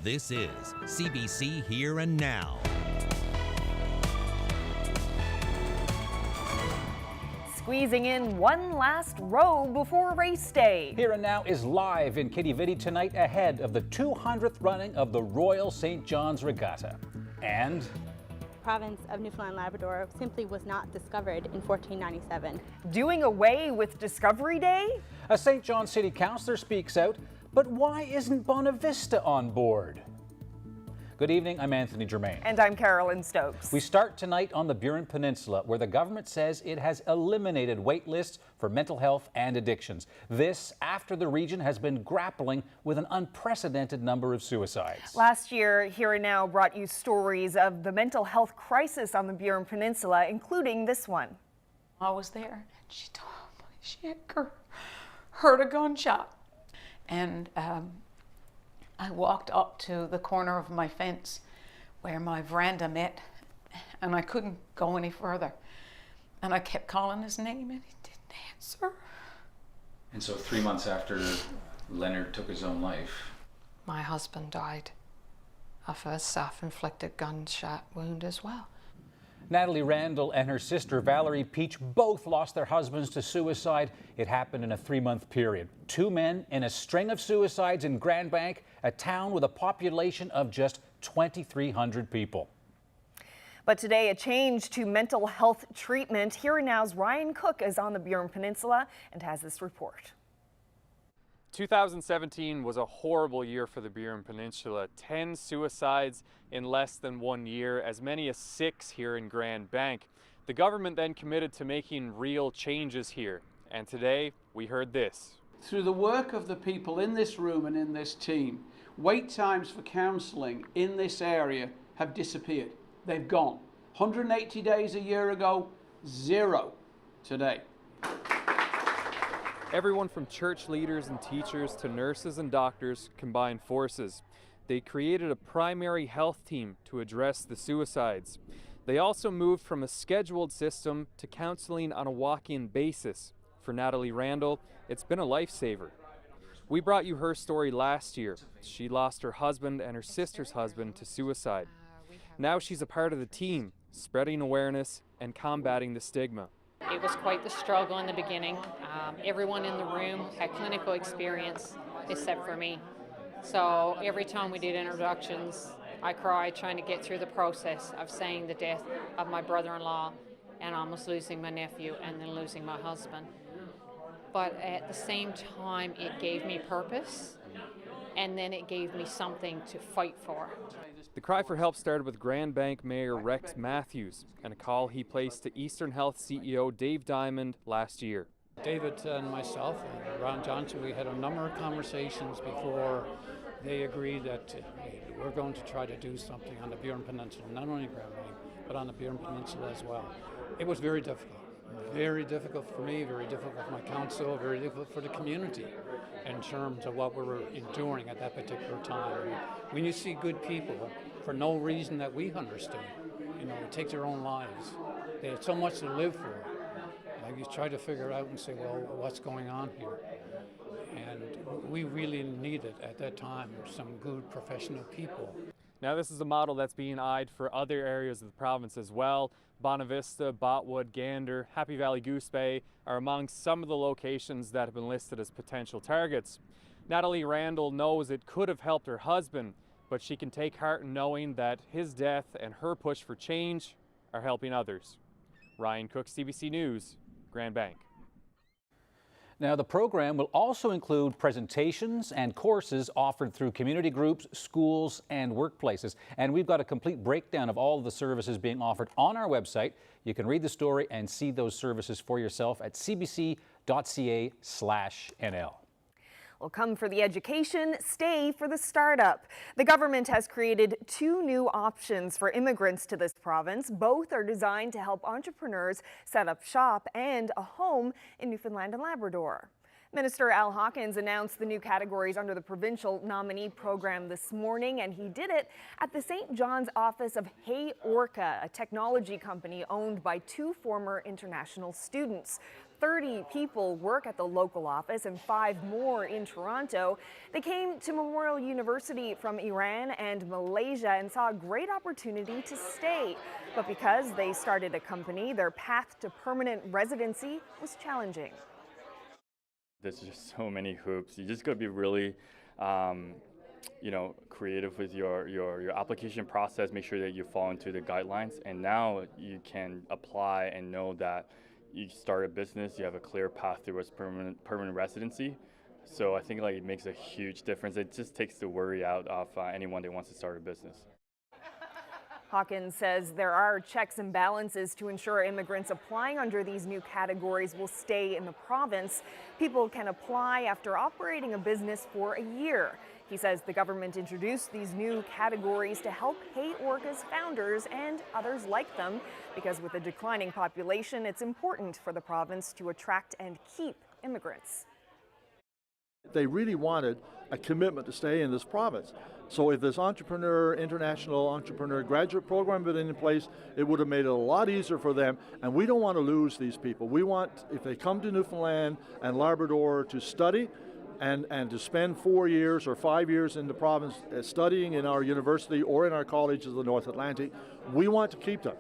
This is CBC Here and Now. Squeezing in one last row before race day. Here and Now is live in Kitty Vitty tonight ahead of the 200th running of the Royal St. John's Regatta. And the province of Newfoundland and Labrador simply was not discovered in 1497. Doing away with Discovery Day? A St. John City Councillor speaks out, but why isn't Bonavista on board? Good evening, I'm Anthony Germain. And I'm Carolyn Stokes. We start tonight on the Burin Peninsula, where the government says it has eliminated wait lists for mental health and addictions. This after the region has been grappling with an unprecedented number of suicides. Last year, Here and Now brought you stories of the mental health crisis on the Burin Peninsula, including this one. I was there, and she told me she had heard a gunshot. And I walked up to the corner of my fence where my veranda met, and I couldn't go any further. And I kept calling his name, and he didn't answer. And so 3 months after Leonard took his own life, my husband died of a self-inflicted gunshot wound as well. Natalie Randall and her sister Valerie Peach both lost their husbands to suicide. It happened in a 3-month period. 2 men in a string of suicides in Grand Bank, a town with a population of just 2,300 people. But today, a change to mental health treatment. Here and Now's Ryan Cook is on the Burin Peninsula and has this report. 2017 was a horrible year for the Burin Peninsula. 10 suicides in less than 1 year, as many as 6 here in Grand Bank. The government then committed to making real changes here. And today, we heard this. Through the work of the people in this room and in this team, wait times for counselling in this area have disappeared. They've gone. 180 days a year ago, 0 today. Everyone from church leaders and teachers to nurses and doctors combined forces. They created a primary health team to address the suicides. They also moved from a scheduled system to counseling on a walk-in basis. For Natalie Randall, it's been a lifesaver. We brought you her story last year. She lost her husband and her sister's husband to suicide. Now she's a part of the team, spreading awareness and combating the stigma. It was quite the struggle in the beginning. Everyone in the room had clinical experience except for me. So every time we did introductions, I cried trying to get through the process of saying the death of my brother-in-law and almost losing my nephew and then losing my husband. But at the same time, it gave me purpose, and then it gave me something to fight for. The cry for help started with Grand Bank Mayor Rex Matthews and a call he placed to Eastern Health CEO Dave Diamond last year. David and myself and Ron Johnson, we had a number of conversations before they agreed that we're going to try to do something on the Burin Peninsula, not only Grand Bank, but on the Burin Peninsula as well. It was very difficult. Very difficult for me, very difficult for my council, very difficult for the community in terms of what we were enduring at that particular time. When you see good people, for no reason that we understood, take their own lives. They had so much to live for. Like you try to figure out and say, well, what's going on here? And we really needed, at that time, some good professional people. Now this is a model that's being eyed for other areas of the province as well. Bonavista, Botwood, Gander, Happy Valley Goose Bay are among some of the locations that have been listed as potential targets. Natalie Randall knows it could have helped her husband, but she can take heart in knowing that his death and her push for change are helping others. Ryan Cook, CBC News, Grand Bank. Now, the program will also include presentations and courses offered through community groups, schools, and workplaces. And we've got a complete breakdown of all of the services being offered on our website. You can read the story and see those services for yourself at cbc.ca/NL. Well, come for the education, stay for the startup. The government has created 2 new options for immigrants to this province. Both are designed to help entrepreneurs set up shop and a home in Newfoundland and Labrador. Minister Al Hawkins announced the new categories under the provincial nominee program this morning, and he did it at the St. John's office of Hey Orca, a technology company owned by 2 former international students. 30 people work at the local office and 5 more in Toronto. They came to Memorial University from Iran and Malaysia and saw a great opportunity to stay. But because they started a company, their path to permanent residency was challenging. There's just so many hoops. You just got to be really creative with your application process, make sure that you fall into the guidelines, and now you can apply and know that you start a business, you have a clear path towards permanent residency. So I think it makes a huge difference. It just takes the worry out of anyone that wants to start a business. Hawkins says there are checks and balances to ensure immigrants applying under these new categories will stay in the province. People can apply after operating a business for a year. He says the government introduced these new categories to help pay Orca's founders and others like them, because with a declining population, it's important for the province to attract and keep immigrants. They really wanted a commitment to stay in this province. So if this international entrepreneur graduate program had been in place, it would have made it a lot easier for them. And we don't want to lose these people. We want, if they come to Newfoundland and Labrador to study, and to spend 4 years or 5 years in the province studying in our university or in our colleges of the North Atlantic, we want to keep them.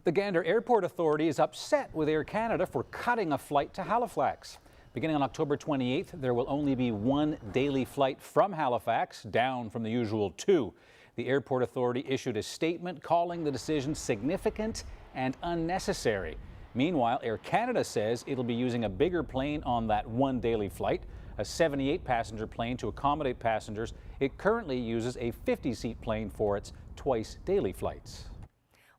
The Gander Airport Authority is upset with Air Canada for cutting a flight to Halifax. Beginning on October 28th, there will only be 1 daily flight from Halifax, down from the usual 2. The Airport Authority issued a statement calling the decision significant and unnecessary. Meanwhile, Air Canada says it'll be using a bigger plane on that 1 daily flight, a 78-passenger plane to accommodate passengers. It currently uses a 50-seat plane for its twice daily flights.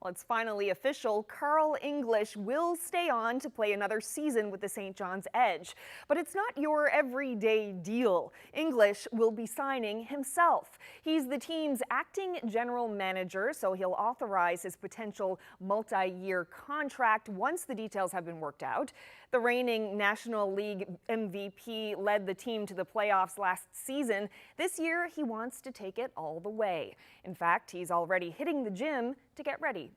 Well, it's finally official. Carl English will stay on to play another season with the St. John's Edge. But it's not your everyday deal. English will be signing himself. He's the team's acting general manager, so he'll authorize his potential multi-year contract once the details have been worked out. The reigning National League MVP led the team to the playoffs last season. This year, he wants to take it all the way. In fact, he's already hitting the gym to get ready.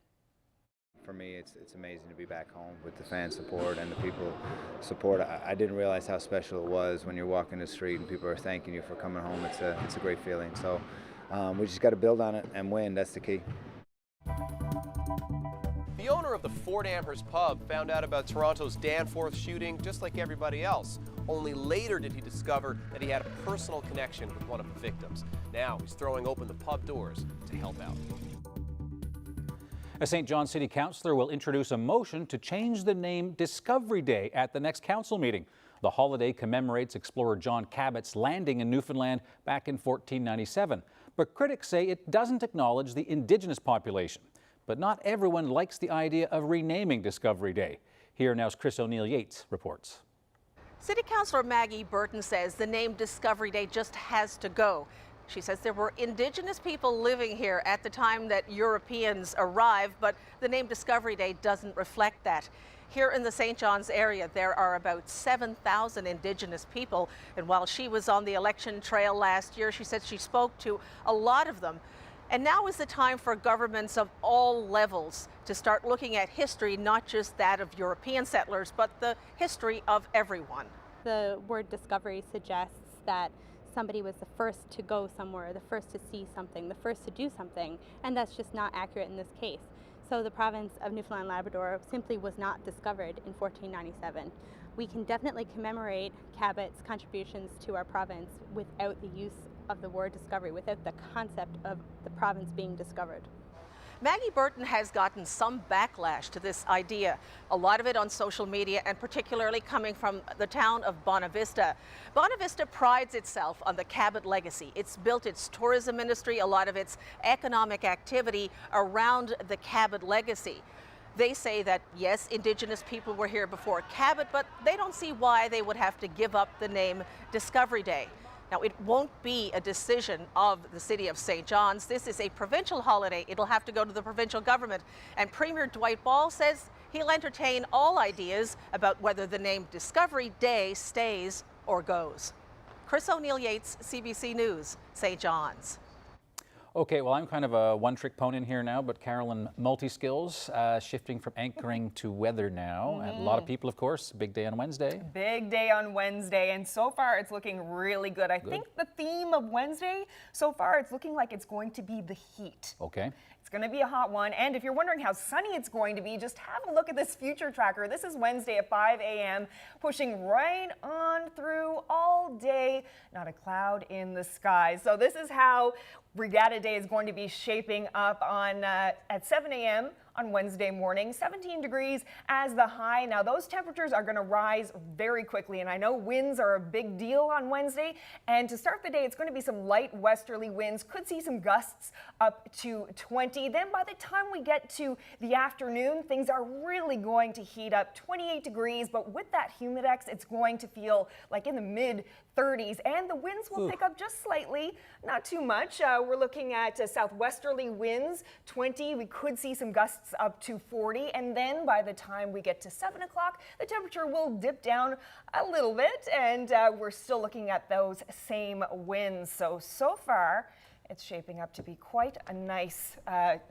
For me, it's amazing to be back home with the fan support and the people support. I didn't realize how special it was when you're walking the street and people are thanking you for coming home. It's a great feeling. So we just got to build on it and win. That's the key. The owner of the Fort Amherst pub found out about Toronto's Danforth shooting just like everybody else. Only later did he discover that he had a personal connection with one of the victims. Now he's throwing open the pub doors to help out. A St. John City Councillor will introduce a motion to change the name Discovery Day at the next council meeting. The holiday commemorates explorer John Cabot's landing in Newfoundland back in 1497. But critics say it doesn't acknowledge the Indigenous population. But not everyone likes the idea of renaming Discovery Day. Here now's Chris O'Neill Yates reports. City Councillor Maggie Burton says the name Discovery Day just has to go. She says there were Indigenous people living here at the time that Europeans arrived, but the name Discovery Day doesn't reflect that. Here in the St. John's area, there are about 7,000 Indigenous people, and while she was on the election trail last year, she said she spoke to a lot of them. And now is the time for governments of all levels to start looking at history, not just that of European settlers, but the history of everyone. The word discovery suggests that somebody was the first to go somewhere, the first to see something, the first to do something, and that's just not accurate in this case. So the province of Newfoundland and Labrador simply was not discovered in 1497. We can definitely commemorate Cabot's contributions to our province without the use of the word discovery, without the concept of the province being discovered. Maggie Burton has gotten some backlash to this idea, a lot of it on social media and particularly coming from the town of Bonavista. Bonavista prides itself on the Cabot legacy. It's built its tourism industry, a lot of its economic activity around the Cabot legacy. They say that, yes, Indigenous people were here before Cabot, but they don't see why they would have to give up the name Discovery Day. Now, it won't be a decision of the City of St. John's. This is a provincial holiday. It'll have to go to the provincial government. And Premier Dwight Ball says he'll entertain all ideas about whether the name Discovery Day stays or goes. Chris O'Neill Yates, CBC News, St. John's. Okay, well, I'm kind of a one-trick pony in here now, but Carolyn, multi-skills, shifting from anchoring to weather now. And a lot of people, of course, big day on Wednesday. Big day on Wednesday, and so far it's looking really good. I think the theme of Wednesday, so far it's looking like it's going to be the heat. Okay. It's going to be a hot one, and if you're wondering how sunny it's going to be, just have a look at this future tracker. This is Wednesday at 5 a.m., pushing right on through all day, not a cloud in the sky. So this is how Regatta Day is going to be shaping up on at 7 a.m. on Wednesday morning. 17 degrees as the high. Now those temperatures are going to rise very quickly, and I know winds are a big deal on Wednesday, and to start the day it's going to be some light westerly winds. Could see some gusts up to 20. Then by the time we get to the afternoon, things are really going to heat up. 28 degrees, but with that humidex it's going to feel like in the mid 30s, and the winds will pick up just slightly, not too much. We're looking at southwesterly winds, 20. We could see some gusts up to 40, and then by the time we get to 7 o'clock, the temperature will dip down a little bit, and we're still looking at those same winds. So far, it's shaping up to be quite a nice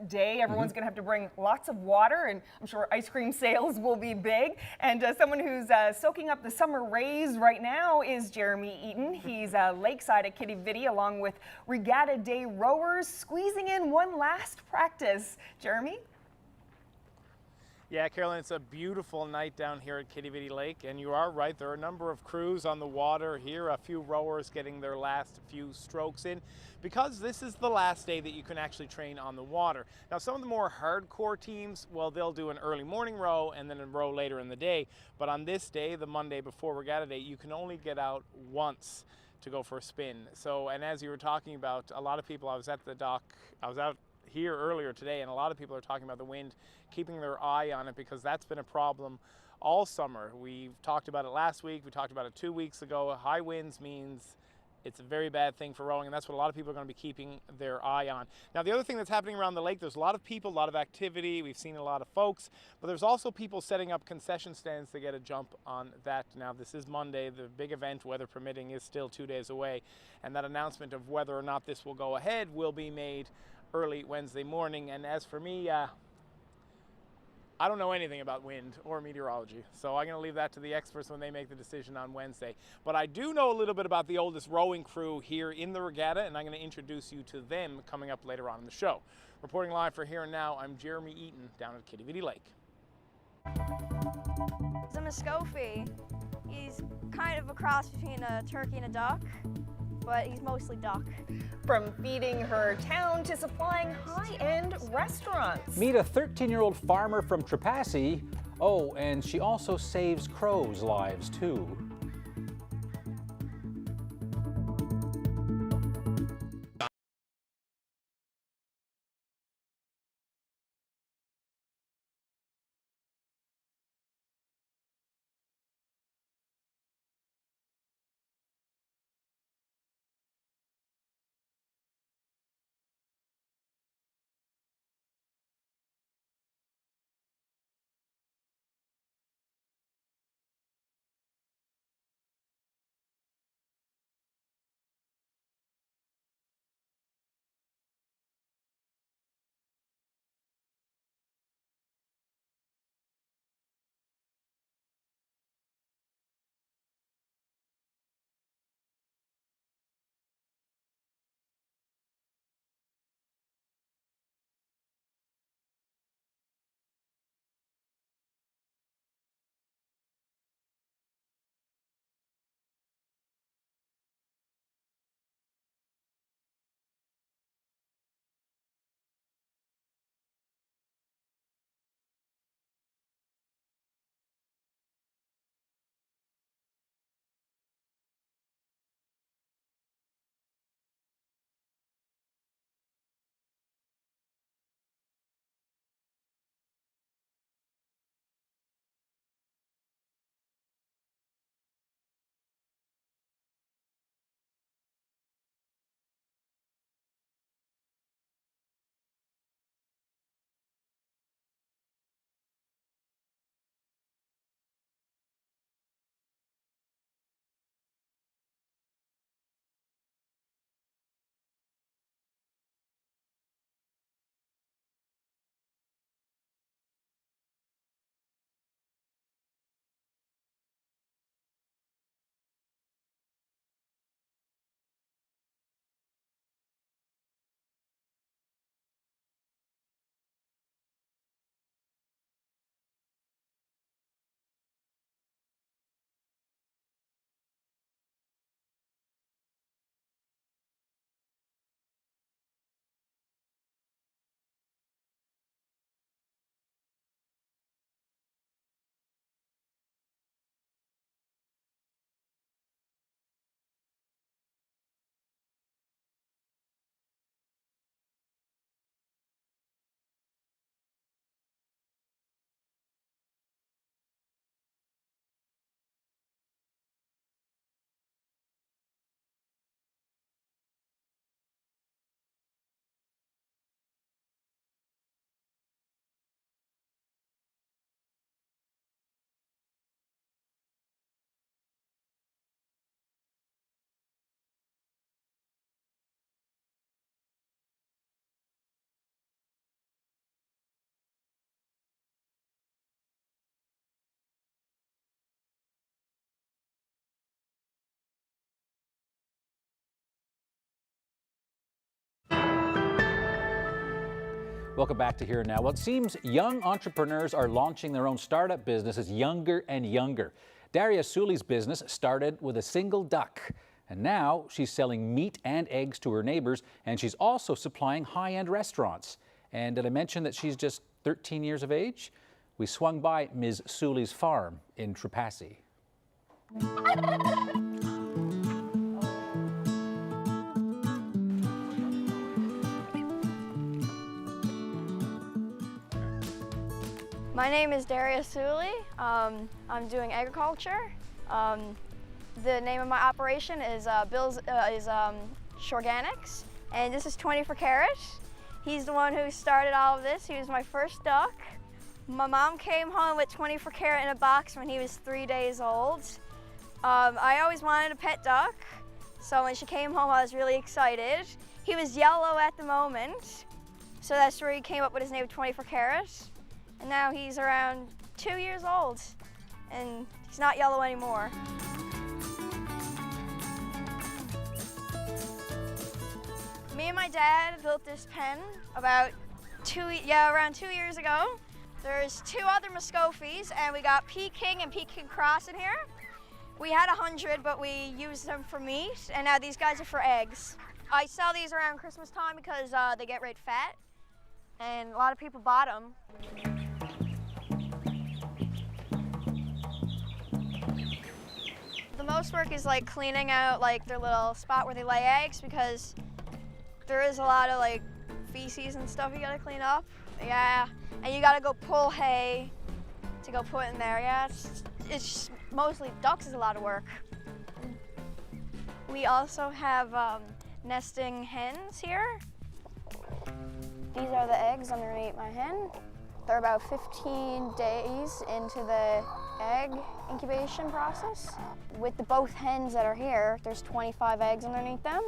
day. Everyone's going to have to bring lots of water, and I'm sure ice cream sales will be big. And someone who's soaking up the summer rays right now is Jarome Iginla. He's lakeside at Kitty Vitty along with Regatta Day rowers, squeezing in one last practice. Jarome? Yeah, Carolyn, it's a beautiful night down here at Kitty Vitty Lake, and you are right, there are a number of crews on the water here, a few rowers getting their last few strokes in, because this is the last day that you can actually train on the water. Now, some of the more hardcore teams, well, they'll do an early morning row and then a row later in the day, but on this day, the Monday before Regatta Day, you can only get out once to go for a spin. So, and as you were talking about, a lot of people, I was at the dock, I was out here earlier today, and a lot of people are talking about the wind, keeping their eye on it, because that's been a problem all summer. We've talked about it last week, we talked about it 2 weeks ago. High winds means it's a very bad thing for rowing, and that's what a lot of people are going to be keeping their eye on. Now, the other thing that's happening around the lake, there's a lot of people, a lot of activity. We've seen a lot of folks, but there's also people setting up concession stands to get a jump on that. Now, this is Monday. The big event, weather permitting, is still 2 days away, and that announcement of whether or not this will go ahead will be made early Wednesday morning. And as for me, I don't know anything about wind or meteorology, so I'm going to leave that to the experts when they make the decision on Wednesday. But I do know a little bit about the oldest rowing crew here in the regatta, and I'm going to introduce you to them coming up later on in the show. Reporting live for Here and Now, I'm Jarome Iginla down at Kitty Vitty Lake. The Muscovy, he's kind of a cross between a turkey and a duck, but he's mostly duck. From feeding her town to supplying high-end restaurants. Meet a 13-year-old farmer from Trepassey. Oh, and she also saves crows' lives, too. Welcome back to Here and Now. Well, it seems young entrepreneurs are launching their own startup businesses younger and younger. Daria Sully's business started with a single duck, and now she's selling meat and eggs to her neighbors, and she's also supplying high-end restaurants. And did I mention that she's just 13 years of age? We swung by Ms. Sully's farm in Trepassey. My name is Daria Sully. I'm doing agriculture. The name of my operation is Shorganics, and this is 24 Carat. He's the one who started all of this. He was my first duck. My mom came home with 24 Carat in a box when he was 3 days old. I always wanted a pet duck, so when she came home I was really excited. He was yellow at the moment, so that's where he came up with his name, 24 Carat. And now he's around 2 years old, and he's not yellow anymore. Me and my dad built this pen about around 2 years ago. There's 2 other Muscovies, and we got Peking and Peking Cross in here. We had 100, but we used them for meat, and now these guys are for eggs. I sell these around Christmas time because they get right fat, and a lot of people bought them. The most work is like cleaning out like their little spot where they lay eggs, because there is a lot of like feces and stuff you gotta clean up. Yeah, and you gotta go pull hay to go put in there. Yeah, it's mostly ducks is a lot of work. We also have nesting hens here. These are the eggs underneath my hen. They're about 15 days into the egg incubation process. With both hens that are here, there's 25 eggs underneath them.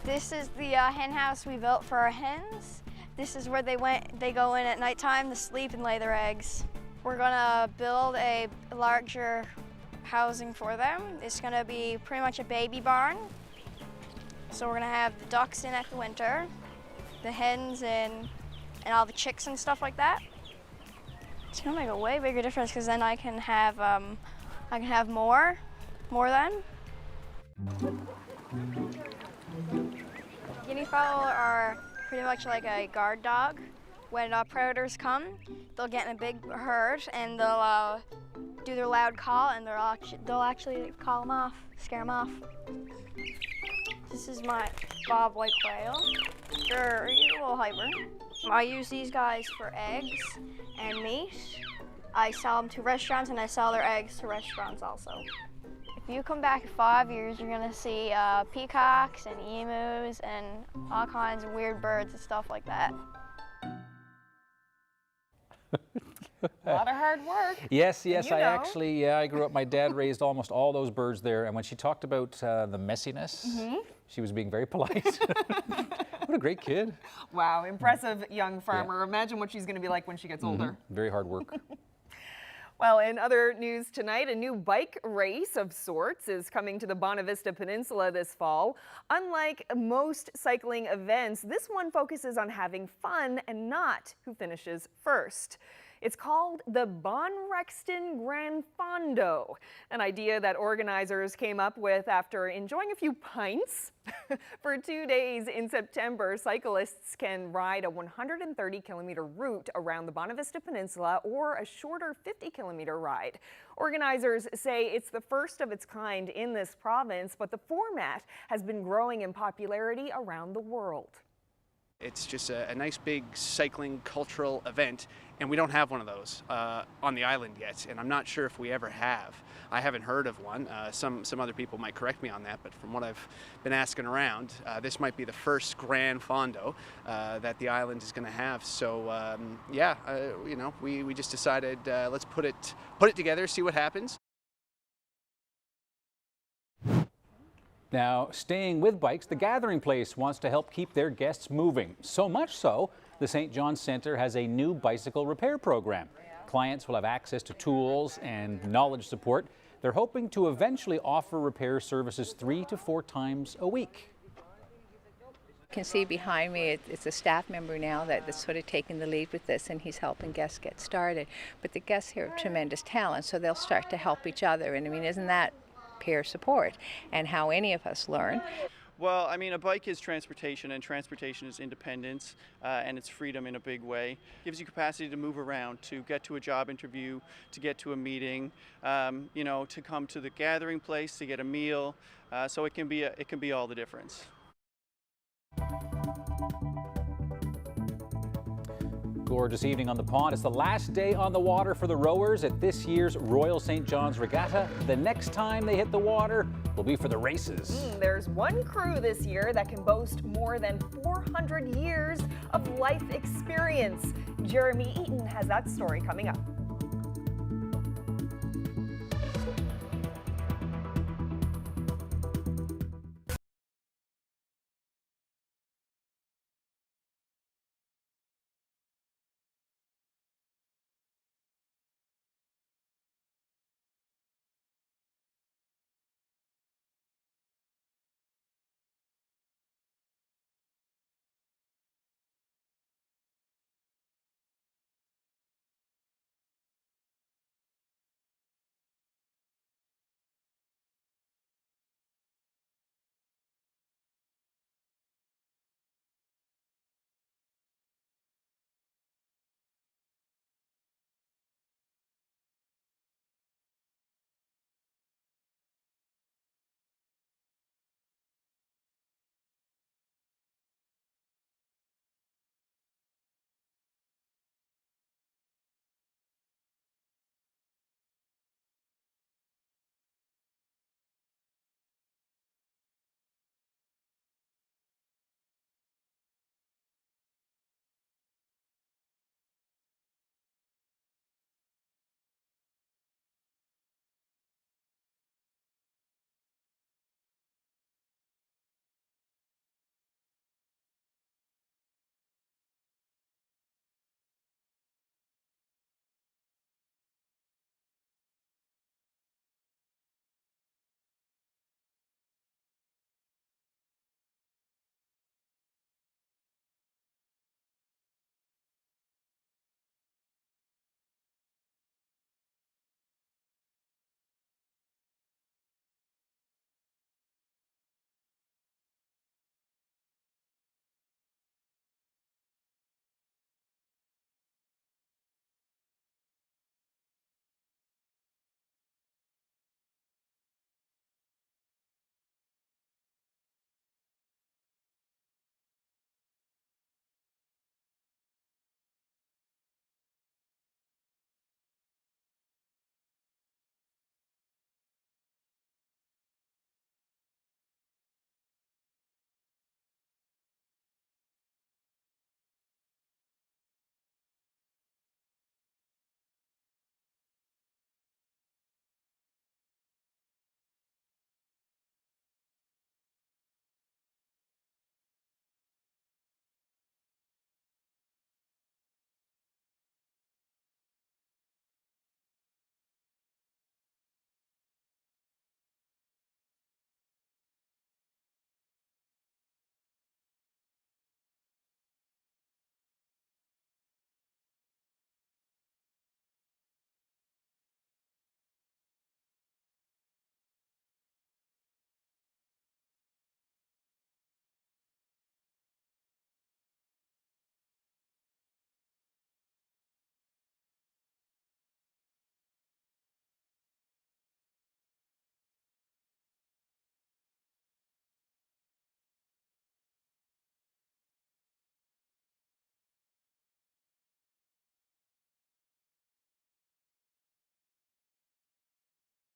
This is the hen house we built for our hens. This is where they go in at nighttime to sleep and lay their eggs. We're gonna build a larger housing for them. It's gonna be pretty much a baby barn. So we're gonna have the ducks in at the winter, the hens in, and all the chicks and stuff like that. It's gonna make a way bigger difference, because then I can have more then. Guinea fowl are pretty much like a guard dog. When predators come, they'll get in a big herd and they'll do their loud call, and they'll actually call them off, scare them off. This is my bob white quail. He's a little hyper. I use these guys for eggs and meat. I sell them to restaurants, and I sell their eggs to restaurants also. If you come back in 5 years, you're gonna see peacocks and emus and all kinds of weird birds and stuff like that. A lot of hard work. Yes, I grew up, my dad raised almost all those birds there, and when she talked about the messiness, she was being very polite. What a great kid. Wow, impressive young farmer. Yeah. Imagine what she's going to be like when she gets older. Very hard work. Well, in other news tonight, a new bike race of sorts is coming to the Bonavista Peninsula this fall. Unlike most cycling events, this one focuses on having fun and not who finishes first. It's called the Bonrexton Gran Fondo, an idea that organizers came up with after enjoying a few pints. For 2 days in September, cyclists can ride a 130-kilometer route around the Bonavista Peninsula or a shorter 50-kilometer ride. Organizers say it's the first of its kind in this province, but the format has been growing in popularity around the world. It's just a nice big cycling cultural event, and we don't have one of those on the island yet, and I'm not sure if we ever have. I haven't heard of one. Some other people might correct me on that, but from what I've been asking around, this might be the first Gran Fondo that the island is going to have. So we just decided let's put it together, see what happens. Now, staying with bikes, the Gathering Place wants to help keep their guests moving. So much so, the St. John's Centre has a new bicycle repair program. Clients will have access to tools and knowledge support. They're hoping to eventually offer repair services 3 to 4 times a week. You can see behind me, it's a staff member now that's sort of taking the lead with this, and he's helping guests get started. But the guests here have tremendous talent, so they'll start to help each other. And I mean, isn't that peer support and how any of us learn? Well, I mean, a bike is transportation, and transportation is independence, and it's freedom in a big way. It gives you capacity to move around, to get to a job interview, to get to a meeting, you know, to come to the gathering place, to get a meal. So it can be all the difference. Gorgeous evening on the pond. It's the last day on the water for the rowers at this year's Royal St. John's Regatta. The next time they hit the water will be for the races. There's one crew this year that can boast more than 400 years of life experience. Jarome Iginla has that story coming up.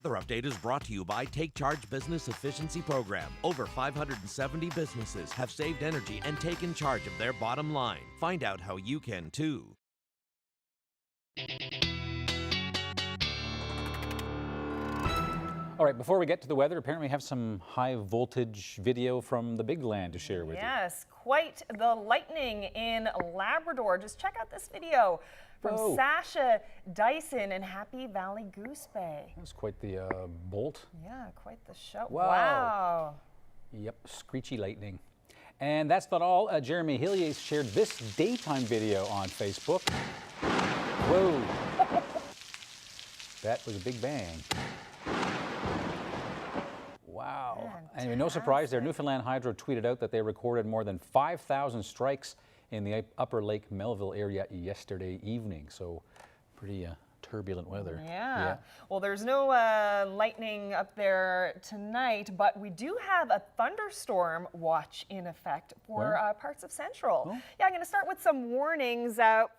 Weather Update is brought to you by Take Charge Business Efficiency Program. Over 570 businesses have saved energy and taken charge of their bottom line. Find out how you can too. All right, before we get to the weather, apparently we have some high voltage video from the big land to share with you. Yes, quite the lightning in Labrador. Just check out this video from Sasha Dyson in Happy Valley Goose Bay. That's quite the bolt. Yeah, quite the show. Wow. Wow. Yep, screechy lightning. And that's not all. Jeremy Hillier shared this daytime video on Facebook. Whoa. That was a big bang. Wow. Anyway, no surprise there. Newfoundland Hydro tweeted out that they recorded more than 5,000 strikes in the upper Lake Melville area yesterday evening. So pretty turbulent weather. Yeah. Well, there's no lightning up there tonight, but we do have a thunderstorm watch in effect for parts of Central. Oh. Yeah, I'm going to start with some warnings.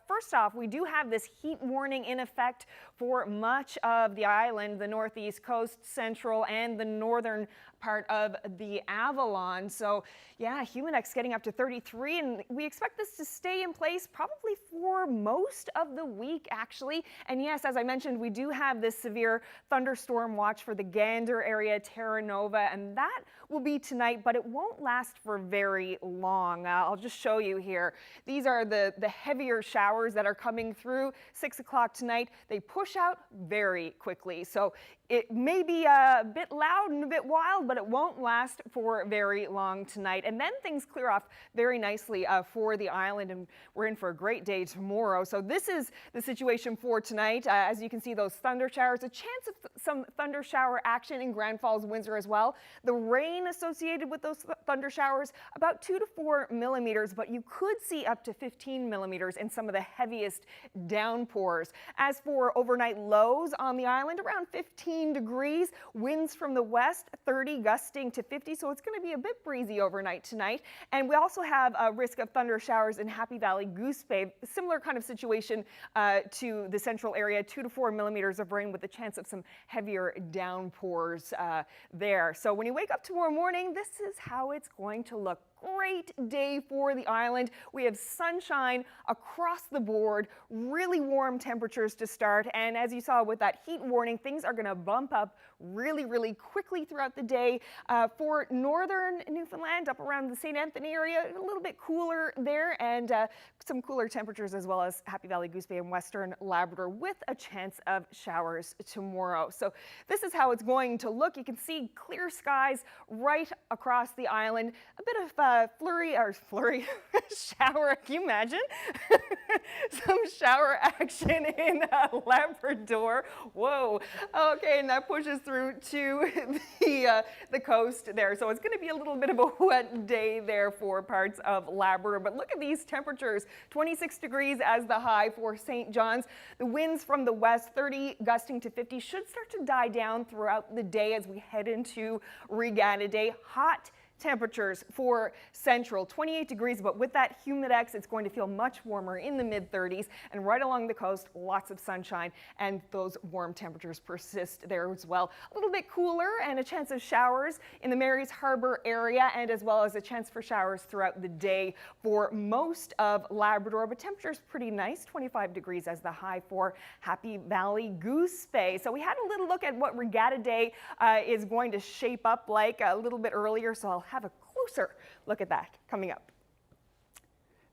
First off, we do have this heat warning in effect for much of the island, the northeast coast, central, and the northern part of the Avalon. So yeah, Humidex getting up to 33, and we expect this to stay in place probably for most of the week, actually. And yes, as I mentioned, we do have this severe thunderstorm watch for the Gander area, Terra Nova, and that will be tonight, but it won't last for very long. I'll just show you here. These are the heavier showers that are coming through 6 o'clock tonight. They push out very quickly. So it may be a bit loud and a bit wild, but it won't last for very long tonight. And then things clear off very nicely for the island, and we're in for a great day tomorrow. So this is the situation for tonight. As you can see, those thunder showers, a chance of some thunder shower action in Grand Falls, Windsor as well. The rain associated with those thunder showers, about 2 to 4 millimeters, but you could see up to 15 millimeters in some of the heaviest downpours. As for overnight lows on the island, around 15 degrees, winds from the west, 30 gusting to 50, so it's going to be a bit breezy overnight tonight. And we also have a risk of thunder showers in Happy Valley, Goose Bay, similar kind of situation to the central area, 2 to 4 millimeters of rain with a chance of some heavier downpours there. So when you wake up tomorrow morning, this is how it's going to look. Great day for the island. We have sunshine across the board, really warm temperatures to start, and as you saw with that heat warning, things are going to bump up really, really quickly throughout the day. For northern Newfoundland, up around the St. Anthony area, a little bit cooler there, and some cooler temperatures as well as Happy Valley, Goose Bay, and western Labrador with a chance of showers tomorrow. So this is how it's going to look. You can see clear skies right across the island, a bit of shower, can you imagine? Some shower action in Labrador. Whoa. Okay, and that pushes through to the coast there. So it's going to be a little bit of a wet day there for parts of Labrador. But look at these temperatures. 26 degrees as the high for St. John's. The winds from the west, 30 gusting to 50, should start to die down throughout the day as we head into Regatta Day. Hot temperatures for Central, 28 degrees, but with that Humidex, it's going to feel much warmer in the mid-30s, and right along the coast, lots of sunshine, and those warm temperatures persist there as well. A little bit cooler and a chance of showers in the Marys Harbor area, and as well as a chance for showers throughout the day for most of Labrador, but temperatures pretty nice, 25 degrees as the high for Happy Valley, Goose Bay. So we had a little look at what Regatta Day is going to shape up like a little bit earlier, so I'll have a closer look at that coming up.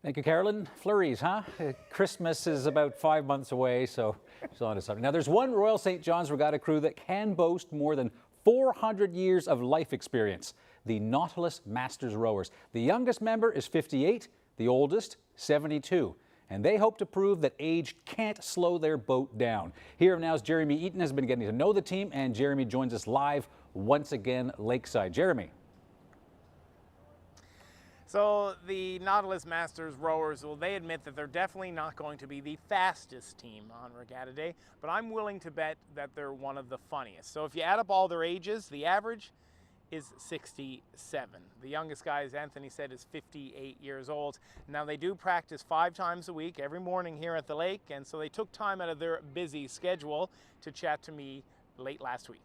Thank you, Carolyn. Flurries, huh? Christmas is about 5 months away, so it's on to something. Now, there's one Royal St. John's Regatta crew that can boast more than 400 years of life experience, the Nautilus Masters Rowers. The youngest member is 58, the oldest, 72. And they hope to prove that age can't slow their boat down. Here now's Jarome Iginla has been getting to know the team, and Jeremy joins us live once again lakeside. Jeremy. So the Nautilus Masters rowers, well, they admit that they're definitely not going to be the fastest team on Regatta Day, but I'm willing to bet that they're one of the funniest. So if you add up all their ages, the average is 67. The youngest guy, as Anthony said, is 58 years old. Now they do practice 5 times a week, every morning here at the lake, and so they took time out of their busy schedule to chat to me late last week.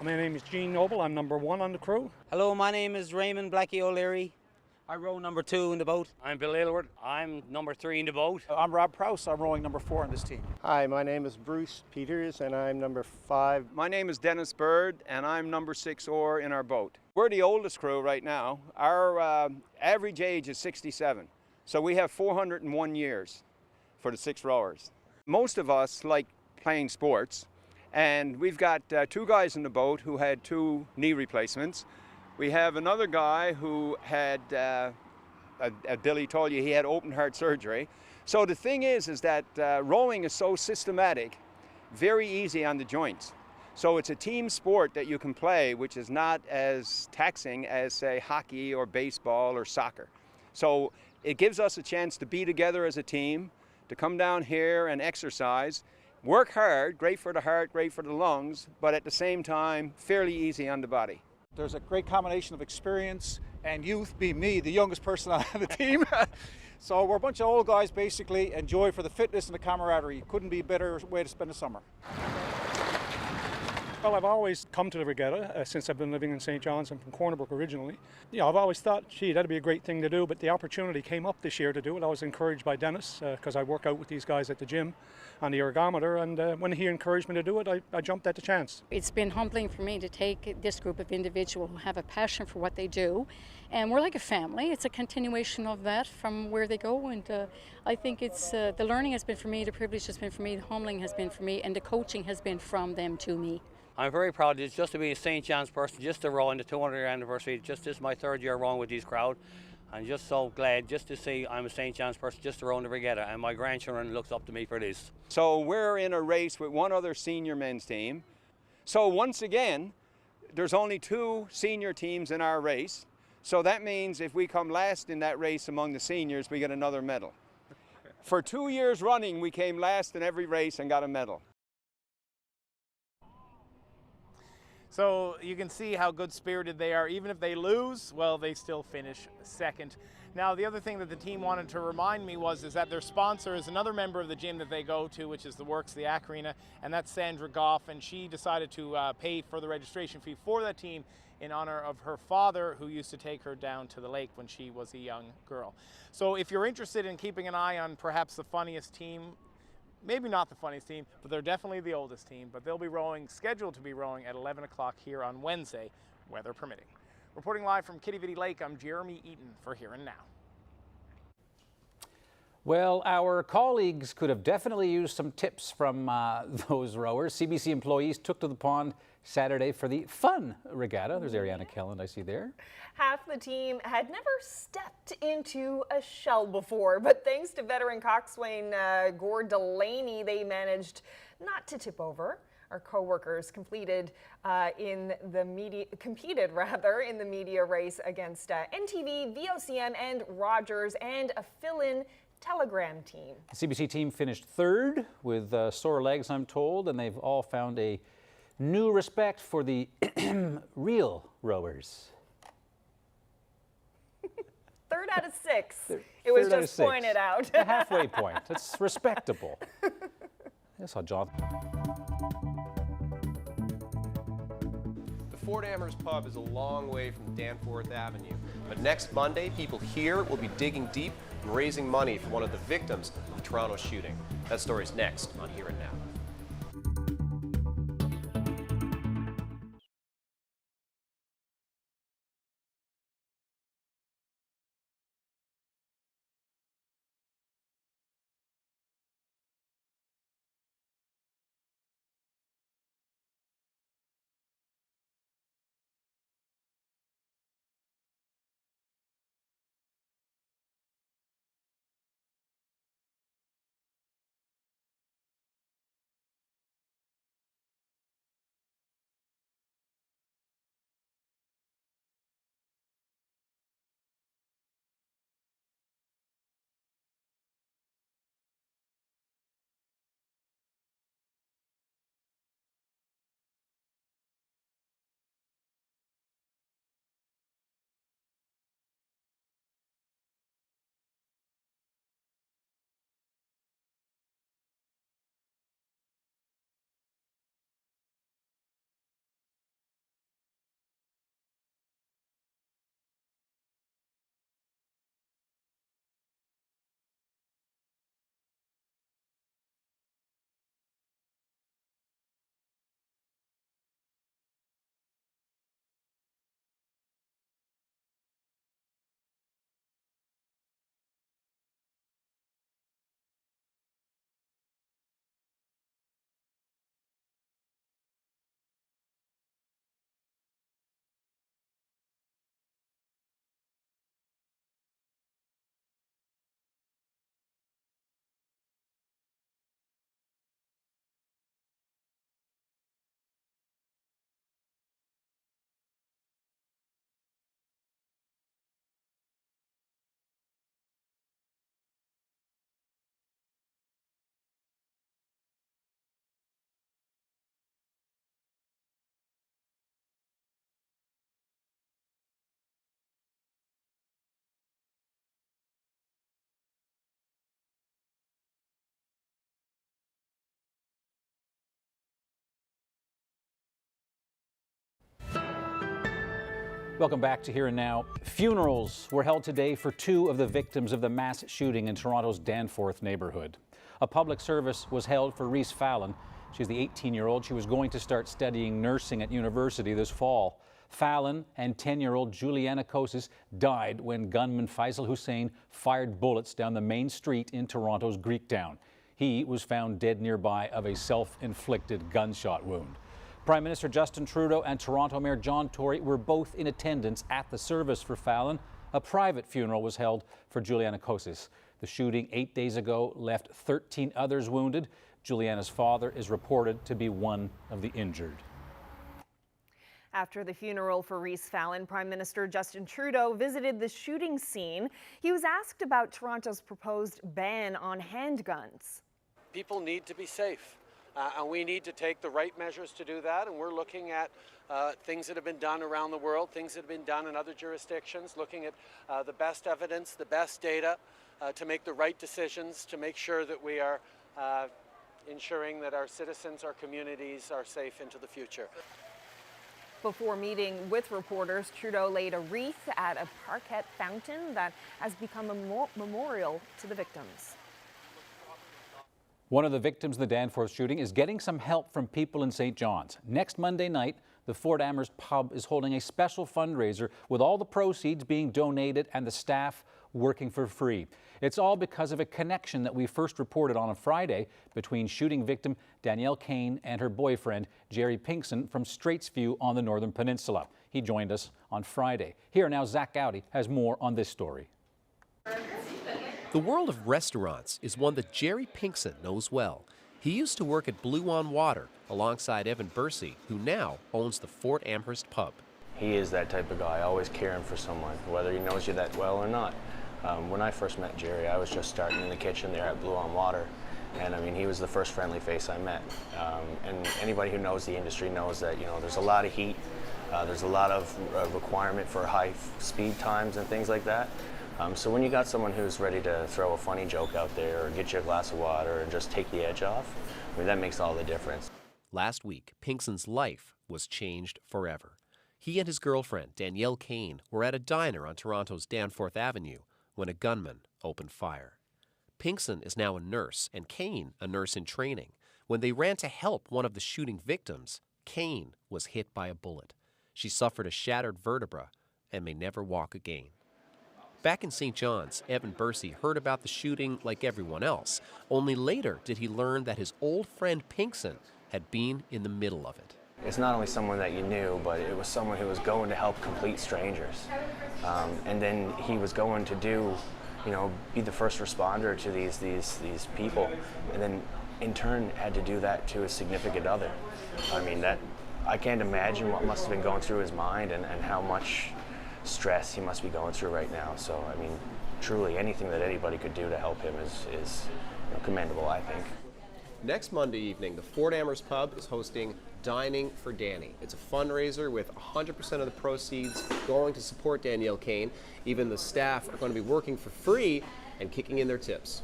My name is Gene Noble. I'm number 1 on the crew. Hello, my name is Raymond Blackie O'Leary. I row number 2 in the boat. I'm Bill Aylward. I'm number 3 in the boat. I'm Rob Prowse. I'm rowing number 4 on this team. Hi, my name is Bruce Peters and I'm number 5. My name is Dennis Bird and I'm number 6 oar in our boat. We're the oldest crew right now. Our average age is 67. So we have 401 years for the 6 rowers. Most of us like playing sports, And we've got 2 guys in the boat who had 2 knee replacements. We have another guy who had, Billy told you, he had open heart surgery. So the thing is that rowing is so systematic, very easy on the joints. So it's a team sport that you can play, which is not as taxing as, say, hockey or baseball or soccer. So it gives us a chance to be together as a team, to come down here and exercise, work hard, great for the heart, great for the lungs, but at the same time, fairly easy on the body. There's a great combination of experience and youth, being me, the youngest person on the team. So we're a bunch of old guys basically, enjoy for the fitness and the camaraderie. Couldn't be a better way to spend the summer. Well, I've always come to the Regatta since I've been living in St. John's. I'm from Cornerbrook originally. You know, I've always thought, gee, that'd be a great thing to do, but the opportunity came up this year to do it. I was encouraged by Dennis because I work out with these guys at the gym on the ergometer, and when he encouraged me to do it, I jumped at the chance. It's been humbling for me to take this group of individuals who have a passion for what they do, and we're like a family. It's a continuation of that from where they go, and I think it's the learning has been for me, the privilege has been for me, the humbling has been for me, and the coaching has been from them to me. I'm very proud just to be a St. John's person, just to row in the 200-year anniversary. Just this is my 3rd year rowing with these crowd. I'm just so glad just to see I'm a St. John's person, just to row in the Regatta, and my grandchildren looks up to me for this. So we're in a race with 1 other senior men's team. So once again, there's only 2 senior teams in our race. So that means if we come last in that race among the seniors, we get another medal. For 2 years running, we came last in every race and got a medal. So you can see how good-spirited they are. Even if they lose, well, they still finish second. Now, the other thing that the team wanted to remind me is that their sponsor is another member of the gym that they go to, which is the Works, the Arena, and that's Sandra Goff, and she decided to pay for the registration fee for that team in honor of her father, who used to take her down to the lake when she was a young girl. So if you're interested in keeping an eye on perhaps the funniest team, maybe not the funniest team, but they're definitely the oldest team, but they'll be scheduled to be rowing at 11 o'clock here on Wednesday, weather permitting. Reporting live from Kitty Vitty Lake, I'm Jarome Iginla for Here and Now. Well, our colleagues could have definitely used some tips from those rowers. CBC employees took to the pond Saturday for the fun regatta. There's Ariana Kelland, I see there. Half the team had never stepped into a shell before, but thanks to veteran coxswain Gord Delaney, they managed not to tip over. Our co-workers competed in the media race against NTV, VOCM, and Rogers, and a fill-in Telegram team. The CBC team finished 3rd with sore legs, I'm told, and they've all found a new respect for the real rowers. 3rd out of 6. It was just pointed out. A halfway point. It's respectable. I saw John. The Fort Amherst pub is a long way from Danforth Avenue, but next Monday, people here will be digging deep and raising money for one of the victims of the Toronto shooting. That story's next on Here and Now. Welcome back to Here and Now. Funerals were held today for 2 of the victims of the mass shooting in Toronto's Danforth neighborhood. A public service was held for Reese Fallon. She's the 18-year-old. She was going to start studying nursing at university this fall. Fallon and 10-year-old Juliana Kosis died when gunman Faisal Hussein fired bullets down the main street in Toronto's Greektown. He was found dead nearby of a self-inflicted gunshot wound. Prime Minister Justin Trudeau and Toronto Mayor John Tory were both in attendance at the service for Fallon. A private funeral was held for Juliana Kosis. The shooting 8 days ago left 13 others wounded. Juliana's father is reported to be one of the injured. After the funeral for Reese Fallon, Prime Minister Justin Trudeau visited the shooting scene. He was asked about Toronto's proposed ban on handguns. People need to be safe. And we need to take the right measures to do that, and we're looking at things that have been done around the world, things that have been done in other jurisdictions, looking at the best evidence, the best data to make the right decisions, to make sure that we are ensuring that our citizens, our communities are safe into the future. Before meeting with reporters, Trudeau laid a wreath at a parquet fountain that has become a memorial to the victims. One of the victims of the Danforth shooting is getting some help from people in St. John's. Next Monday night, the Fort Amherst pub is holding a special fundraiser with all the proceeds being donated and the staff working for free. It's all because of a connection that we first reported on Friday between shooting victim Danielle Kane and her boyfriend Jerry Pinkson from Straitsview on the Northern Peninsula. He joined us on Friday. Here now, Zach Gowdy has more on this story. The world of restaurants is one that Jerry Pinkson knows well. He used to work at Blue on Water alongside Evan Bursey, who now owns the Fort Amherst pub. He is that type of guy, always caring for someone, whether he knows you that well or not. When I first met Jerry, I was just starting in the kitchen there at Blue on Water, and I mean, he was the first friendly face I met. And anybody who knows the industry knows that, you know, there's a lot of heat, there's a lot of requirement for high speed times and things like that. So when you got someone who's ready to throw a funny joke out there or get you a glass of water and just take the edge off, I mean, that makes all the difference. Last week, Pinkson's life was changed forever. He and his girlfriend, Danielle Kane, were at a diner on Toronto's Danforth Avenue when a gunman opened fire. Pinkson is now a nurse and Kane a nurse in training. When they ran to help one of the shooting victims, Kane was hit by a bullet. She suffered a shattered vertebra and may never walk again. Back in St. John's, Evan Bursey heard about the shooting like everyone else. Only later did he learn that his old friend Pinkson had been in the middle of it. It's not only someone that you knew, but it was someone who was going to help complete strangers. And then he was going to do, you know, be the first responder to these people, and then in turn had to do that to a significant other. I mean, that I can't imagine what must have been going through his mind and how much stress he must be going through right now. So, I mean, truly anything that anybody could do to help him is you know, commendable, I think. Next Monday evening, the Fort Amherst pub is hosting Dining for Danny. It's a fundraiser with 100% of the proceeds going to support Danielle Kane. Even the staff are going to be working for free and kicking in their tips.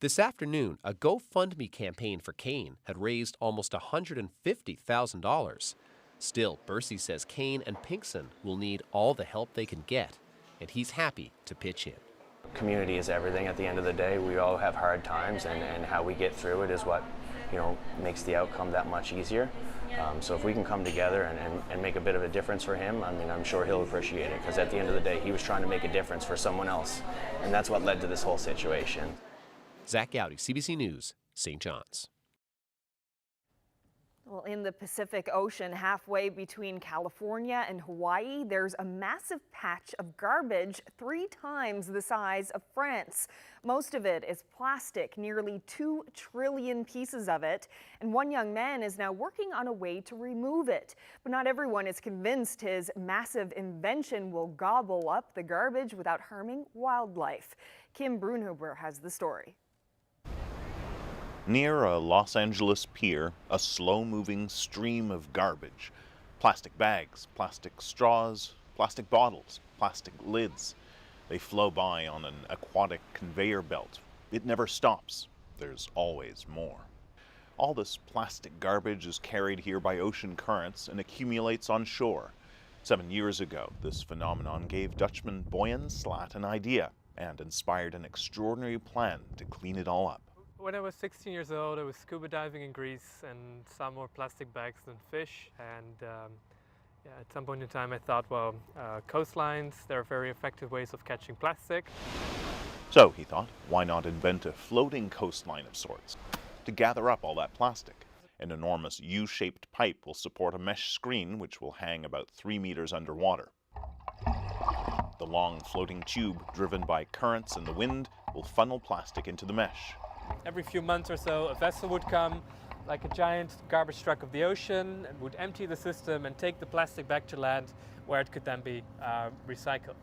This afternoon, a GoFundMe campaign for Kane had raised almost $150,000. Still, Bursey says Kane and Pinkson will need all the help they can get, and he's happy to pitch in. Community is everything at the end of the day. We all have hard times, and how we get through it is what, you know, makes the outcome that much easier. So if we can come together and make a bit of a difference for him, I mean, I'm sure he'll appreciate it, because at the end of the day, he was trying to make a difference for someone else, and that's what led to this whole situation. Zach Gowdy, CBC News, St. John's. Well, in the Pacific Ocean, halfway between California and Hawaii, there's a massive patch of garbage 3 times the size of France. Most of it is plastic, nearly 2 trillion pieces of it, and one young man is now working on a way to remove it. But not everyone is convinced his massive invention will gobble up the garbage without harming wildlife. Kim Brunhuber has the story. Near a Los Angeles pier, a slow-moving stream of garbage. Plastic bags, plastic straws, plastic bottles, plastic lids. They flow by on an aquatic conveyor belt. It never stops. There's always more. All this plastic garbage is carried here by ocean currents and accumulates on shore. 7 years ago, this phenomenon gave Dutchman Boyan Slat an idea and inspired an extraordinary plan to clean it all up. When I was 16 years old, I was scuba diving in Greece and saw more plastic bags than fish. And at some point in time, I thought, well, coastlines, there are very effective ways of catching plastic. So he thought, why not invent a floating coastline of sorts to gather up all that plastic? An enormous U-shaped pipe will support a mesh screen which will hang about 3 meters underwater. The long floating tube, driven by currents and the wind, will funnel plastic into the mesh. Every few months or so, a vessel would come, like a giant garbage truck of the ocean, and would empty the system and take the plastic back to land, where it could then be recycled.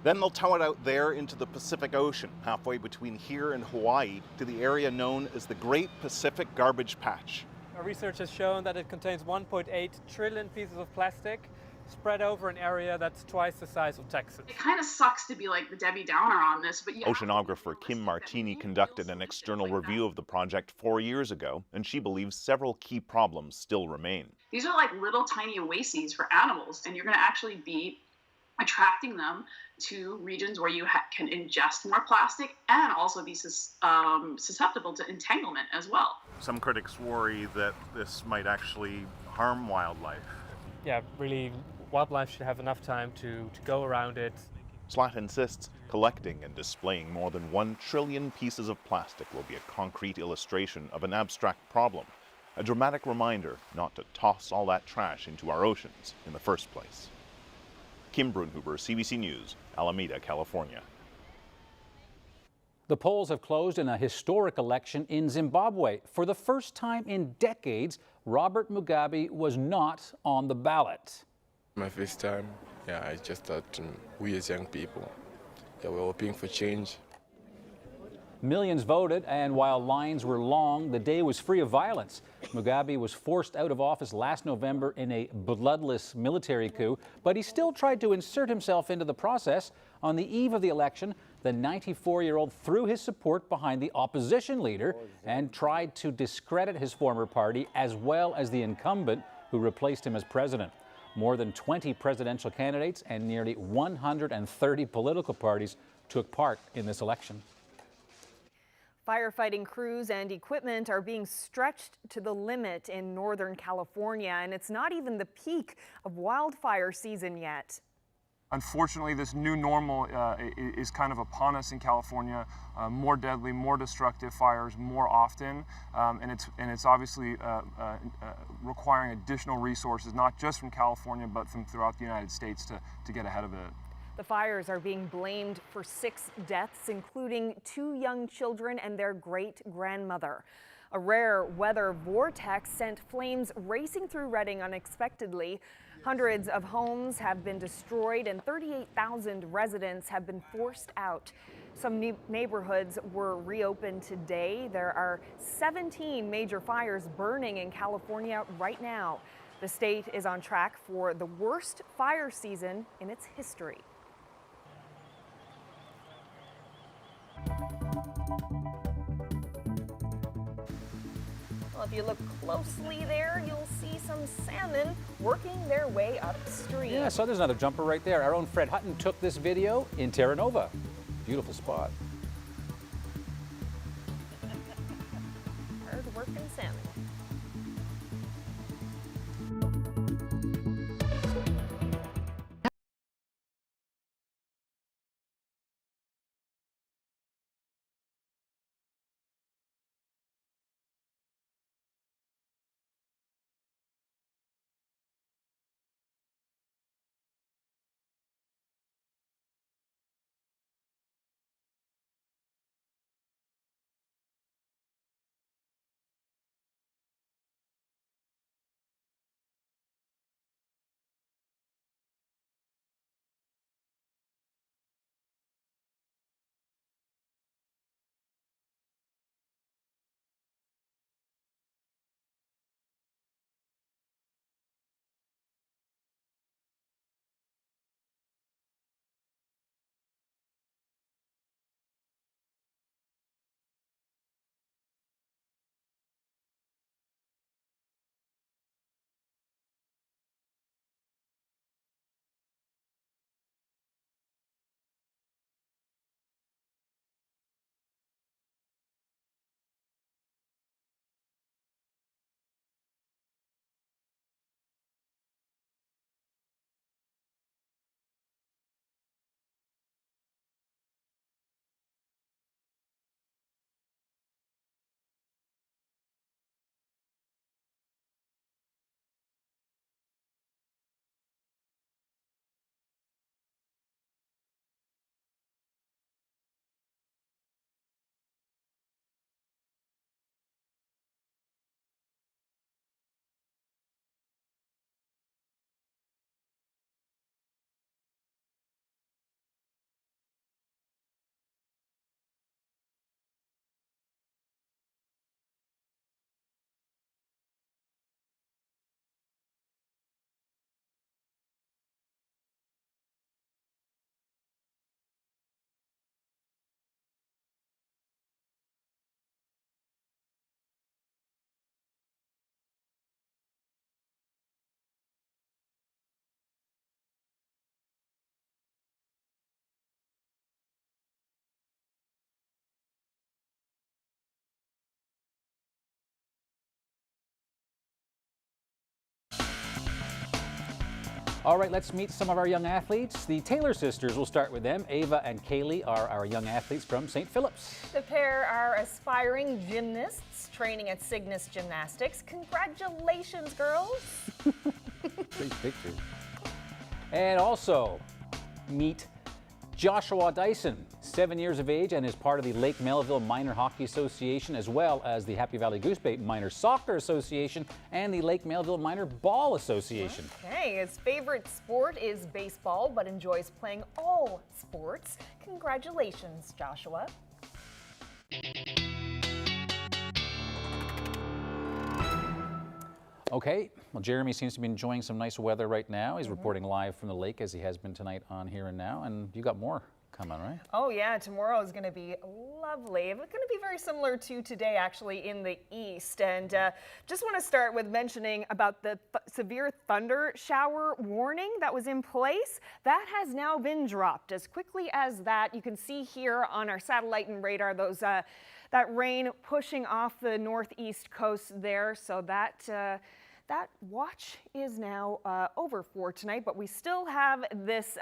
Then they'll tow it out there into the Pacific Ocean, halfway between here and Hawaii, to the area known as the Great Pacific Garbage Patch. Our research has shown that it contains 1.8 trillion pieces of plastic, spread over an area that's twice the size of Texas. It kind of sucks to be like the Debbie Downer on this, but yeah. Oceanographer Kim Martini conducted an external review of the project 4 years ago, and she believes several key problems still remain. These are like little tiny oases for animals, and you're going to actually be attracting them to regions where you can ingest more plastic and also be susceptible to entanglement as well. Some critics worry that this might actually harm wildlife. Yeah, really, wildlife should have enough time to go around it. Slat insists collecting and displaying more than 1 trillion pieces of plastic will be a concrete illustration of an abstract problem, a dramatic reminder not to toss all that trash into our oceans in the first place. Kim Brunhuber, CBC News, Alameda, California. The polls have closed in a historic election in Zimbabwe. For the first time in decades, Robert Mugabe was not on the ballot. My first time, I just thought we as young people, we're hoping for change. Millions voted, and while lines were long, the day was free of violence. Mugabe was forced out of office last November in a bloodless military coup, but he still tried to insert himself into the process. On the eve of the election, the 94-year-old threw his support behind the opposition leader and tried to discredit his former party as well as the incumbent who replaced him as president. More than 20 presidential candidates and nearly 130 political parties took part in this election. Firefighting crews and equipment are being stretched to the limit in Northern California, and it's not even the peak of wildfire season yet. Unfortunately, this new normal is kind of upon us in California. More deadly, more destructive fires more often, and it's obviously requiring additional resources, not just from California, but from throughout the United States to get ahead of it. The fires are being blamed for 6 deaths, including 2 young children and their great-grandmother. A rare weather vortex sent flames racing through Redding unexpectedly. Hundreds of homes have been destroyed and 38,000 residents have been forced out. Some neighborhoods were reopened today. There are 17 major fires burning in California right now. The state is on track for the worst fire season in its history. Well, if you look closely there, you'll see some salmon working their way upstream. Yeah, so there's another jumper right there. Our own Fred Hutton took this video in Terra Nova. Beautiful spot. Hard working salmon. All right, let's meet some of our young athletes. The Taylor sisters, we'll start with them. Ava and Kaylee are our young athletes from St. Philip's. The pair are aspiring gymnasts training at Cygnus Gymnastics. Congratulations, girls. Great picture. And also, meet Joshua Dyson, 7 years of age and is part of the Lake Melville Minor Hockey Association, as well as the Happy Valley Goose Bay Minor Soccer Association and the Lake Melville Minor Ball Association. Okay, his favorite sport is baseball, but enjoys playing all sports. Congratulations, Joshua. Okay, well, Jeremy seems to be enjoying some nice weather right now. He's reporting live from the lake as he has been tonight on Here and Now, and you got more coming, right? Oh yeah, tomorrow is going to be lovely. It's going to be very similar to today, actually, in the east. And just want to start with mentioning about the severe thunder shower warning that was in place. That has now been dropped. As quickly as that, you can see here on our satellite and radar those that rain pushing off the northeast coast there. So that watch is now over for tonight, but we still have this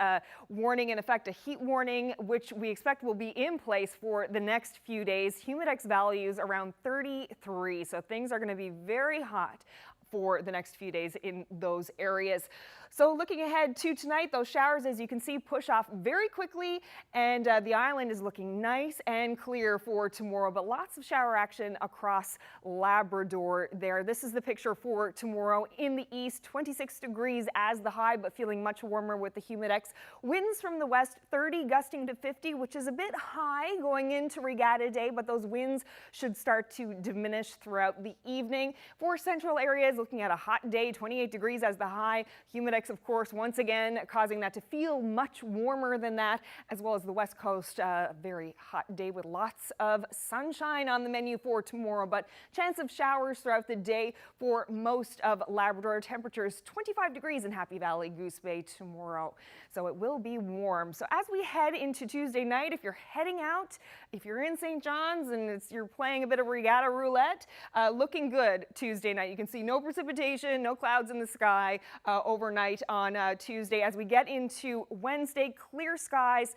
warning in effect, a heat warning, which we expect will be in place for the next few days. Humidex values around 33, so things are going to be very hot for the next few days in those areas. So looking ahead to tonight, those showers, as you can see, push off very quickly, and the island is looking nice and clear for tomorrow, but lots of shower action across Labrador there. This is the picture for tomorrow. In the east, 26 degrees as the high, but feeling much warmer with the humidex. Winds from the west, 30 gusting to 50, which is a bit high going into Regatta Day, but those winds should start to diminish throughout the evening. For central areas, looking at a hot day, 28 degrees as the high. Humidex, of course, once again causing that to feel much warmer than that, as well as the west coast. A very hot day with lots of sunshine on the menu for tomorrow, but chance of showers throughout the day for most of Labrador. Temperatures 25 degrees in Happy Valley, Goose Bay tomorrow, so it will be warm. So as we head into Tuesday night, if you're heading out, if you're in St. John's and you're playing a bit of regatta roulette, looking good Tuesday night. You can see no precipitation, no clouds in the sky overnight on Tuesday. As we get into Wednesday, clear skies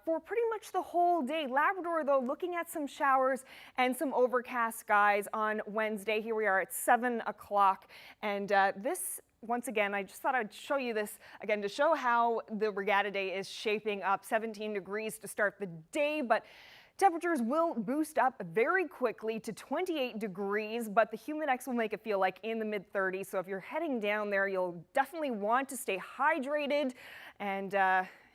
for pretty much the whole day. Labrador, though, looking at some showers and some overcast skies on Wednesday. Here we are at 7 o'clock, and this, once again, I just thought I'd show you this again to show how the Regatta Day is shaping up. 17 degrees to start the day, but temperatures will boost up very quickly to 28 degrees, but the humidex will make it feel like in the mid-30s. So if you're heading down there, you'll definitely want to stay hydrated and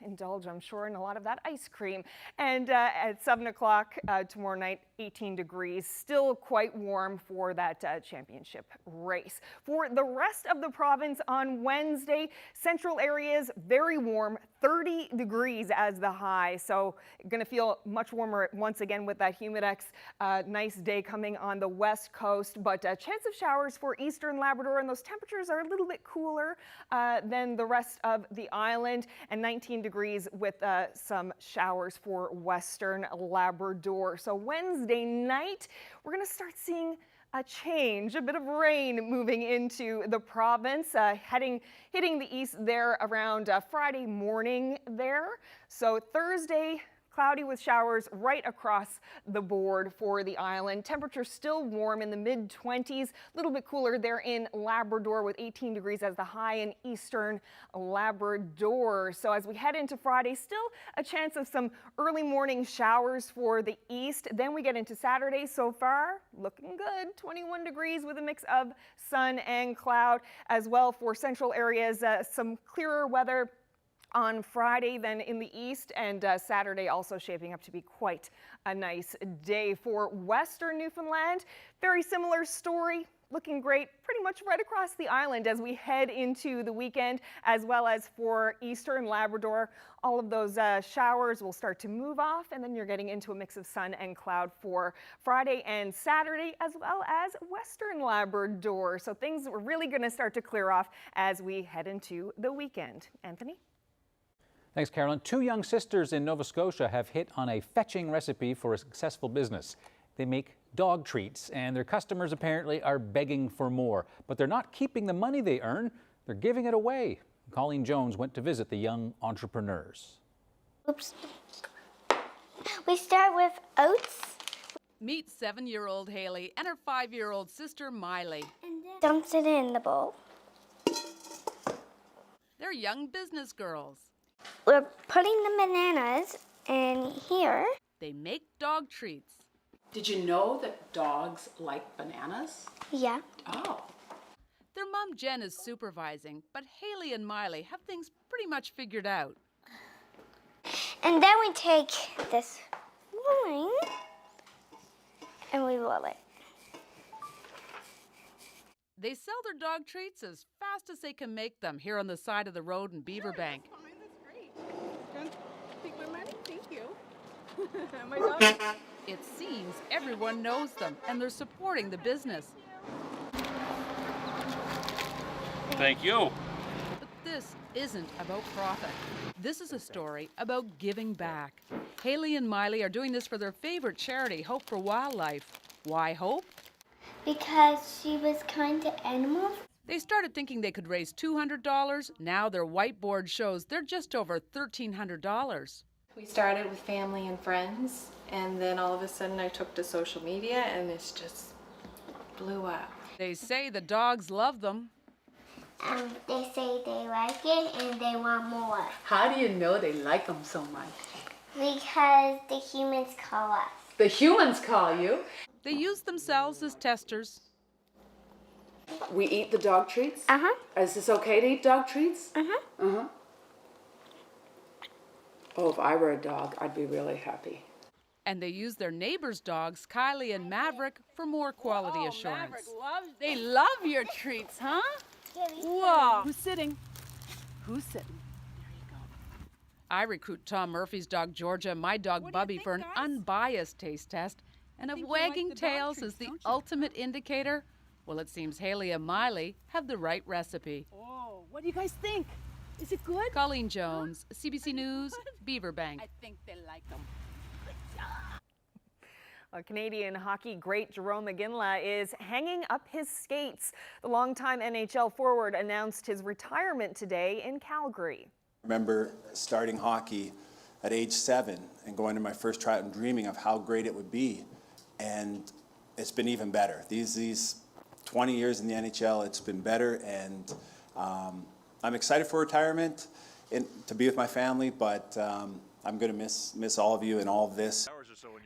indulge, I'm sure, in a lot of that ice cream. And at 7 o'clock tomorrow night, 18 degrees, still quite warm for that championship race. For the rest of the province on Wednesday, central areas, very warm, 30 degrees as the high. So going to feel much warmer once again with that humidex. Nice day coming on the west coast, but chance of showers for eastern Labrador, and those temperatures are a little bit cooler than the rest of the island, and 19 degrees with some showers for western Labrador. So Wednesday night, we're going to start seeing a change, a bit of rain moving into the province, hitting the east there around Friday morning there. So Thursday, cloudy with showers right across the board for the island. Temperatures still warm in the mid-20s, a little bit cooler there in Labrador with 18 degrees as the high in eastern Labrador. So as we head into Friday, still a chance of some early morning showers for the east. Then we get into Saturday. So far, looking good, 21 degrees with a mix of sun and cloud. As well for central areas, some clearer weather on Friday then in the east, and Saturday also shaping up to be quite a nice day. For western Newfoundland, very similar story, looking great pretty much right across the island as we head into the weekend, as well as for eastern Labrador. All of those showers will start to move off, and then you're getting into a mix of sun and cloud for Friday and Saturday, as well as western Labrador. So things are really going to start to clear off as we head into the weekend. Anthony? Thanks, Carolyn. Two young sisters in Nova Scotia have hit on a fetching recipe for a successful business. They make dog treats, and their customers apparently are begging for more. But they're not keeping the money they earn, they're giving it away. Colleen Jones went to visit the young entrepreneurs. Oops. We start with oats. Meet 7-year-old Haley and her 5-year-old sister Miley. Dumps it in the bowl. They're young business girls. We're putting the bananas in here. They make dog treats. Did you know that dogs like bananas? Yeah. Oh. Their mom Jen is supervising, but Haley and Miley have things pretty much figured out. And then we take this line and we roll it. They sell their dog treats as fast as they can make them here on the side of the road in Beaverbank. Take my money? Thank you. My dog. It seems everyone knows them and they're supporting the business. Thank you. But this isn't about profit. This is a story about giving back. Haley and Miley are doing this for their favorite charity, Hope for Wildlife. Why Hope? Because she was kind to animals. They started thinking they could raise $200. Now their whiteboard shows they're just over $1,300. We started with family and friends, and then all of a sudden I took to social media and it's just blew up. They say the dogs love them. They say they like it and they want more. How do you know they like them so much? Because the humans call us. The humans call you? They use themselves as testers. We eat the dog treats? Uh-huh. Is this okay to eat dog treats? Uh-huh. Uh-huh. Oh, if I were a dog, I'd be really happy. And they use their neighbors' dogs, Kylie and Maverick, for more quality assurance. They love your treats, huh? Whoa. Who's sitting? Who's sitting? I recruit Tom Murphy's dog Georgia and my dog Bubby for an unbiased taste test. And if wagging tails is the ultimate indicator, well, it seems Haley and Miley have the right recipe. Oh, what do you guys think? Is it good? Colleen Jones, CBC News, Beaverbank. I think they like them. Canadian hockey great Jarome Iginla is hanging up his skates. The longtime NHL forward announced his retirement today in Calgary. I remember starting hockey at age 7 and going to my first tryout and dreaming of how great it would be. And it's been even better. These 20 years in the NHL, it's been better, and I'm excited for retirement and to be with my family, but I'm going to miss all of you and all of this.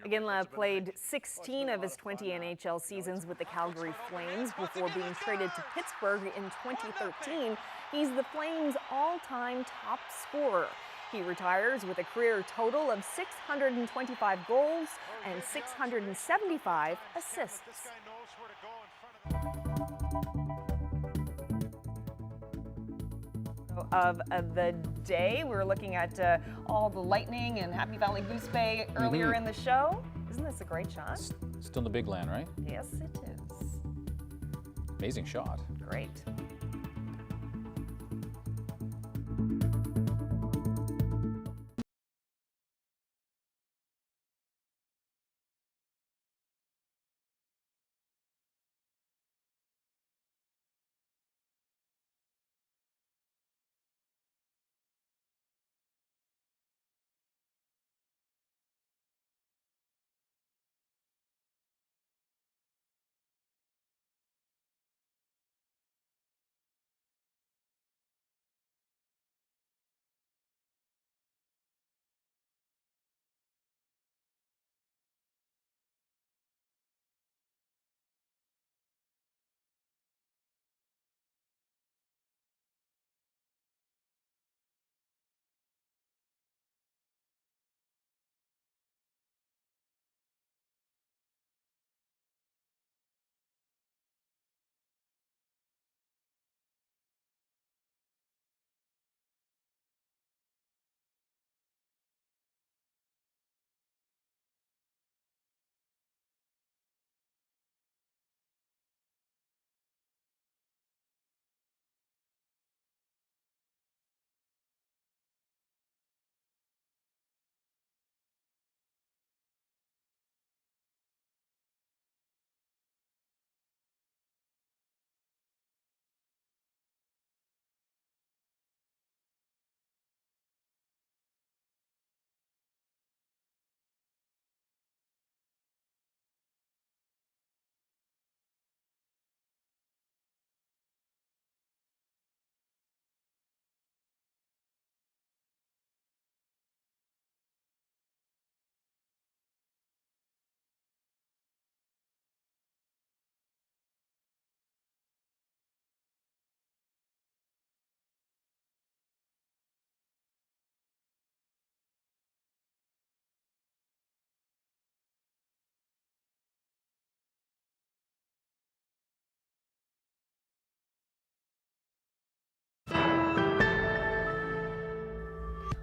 Iginla played 16 of his 20 NHL seasons with the Calgary Flames before being traded to Pittsburgh in 2013. He's the Flames' all-time top scorer. He retires with a career total of 625 goals and 675 assists. Of the day, we were looking at all the lightning and Happy Valley Goose Bay earlier in the show. Isn't this a great shot? Still in the big land, right? Yes, it is. Amazing shot. Great.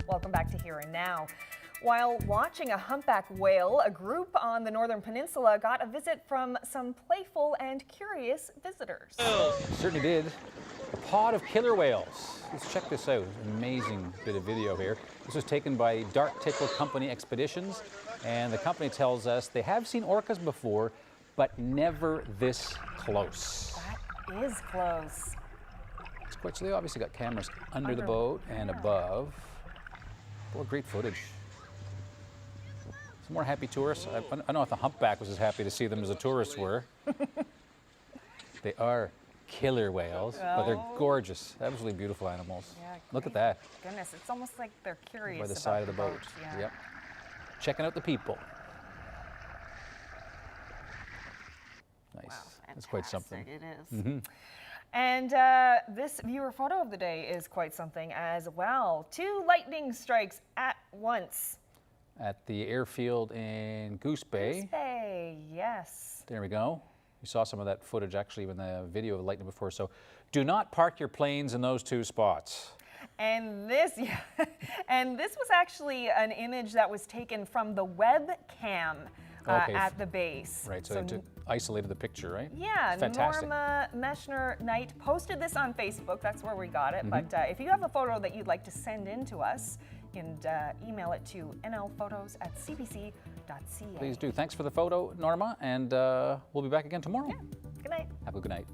Welcome back to Here and Now. While watching a humpback whale, a group on the northern peninsula got a visit from some playful and curious visitors. Certainly did. A pod of killer whales. Let's check this out. Amazing bit of video here. This was taken by Dark Tickle Company Expeditions, and the company tells us they have seen orcas before, but never this close. That is close. It's quite, so they obviously got cameras under the boat and above. Boy, great footage. Some more happy tourists. I don't know if the humpback was as happy to see them as the tourists were. They are killer whales, but they're gorgeous, absolutely beautiful animals. Yeah, look at that. Goodness, it's almost like they're curious By the about side of the boat. Yeah. Yep. Checking out the people. Nice. Wow, that's quite something. It is. Mm-hmm. And this viewer photo of the day is quite something as well. 2 lightning strikes at once. At the airfield in Goose Bay. Goose Bay, yes. There we go. You saw some of that footage actually in the video of lightning before. So do not park your planes in those 2 spots. And this, and this was actually an image that was taken from the webcam at the base. Right, so it isolated the picture, right? Yeah, fantastic. Norma Meshner-Knight posted this on Facebook. That's where we got it. But if you have a photo that you'd like to send in to us, you can email it to nlphotos@cbc.ca. Please do. Thanks for the photo, Norma, and we'll be back again tomorrow. Yeah. Good night. Have a good night.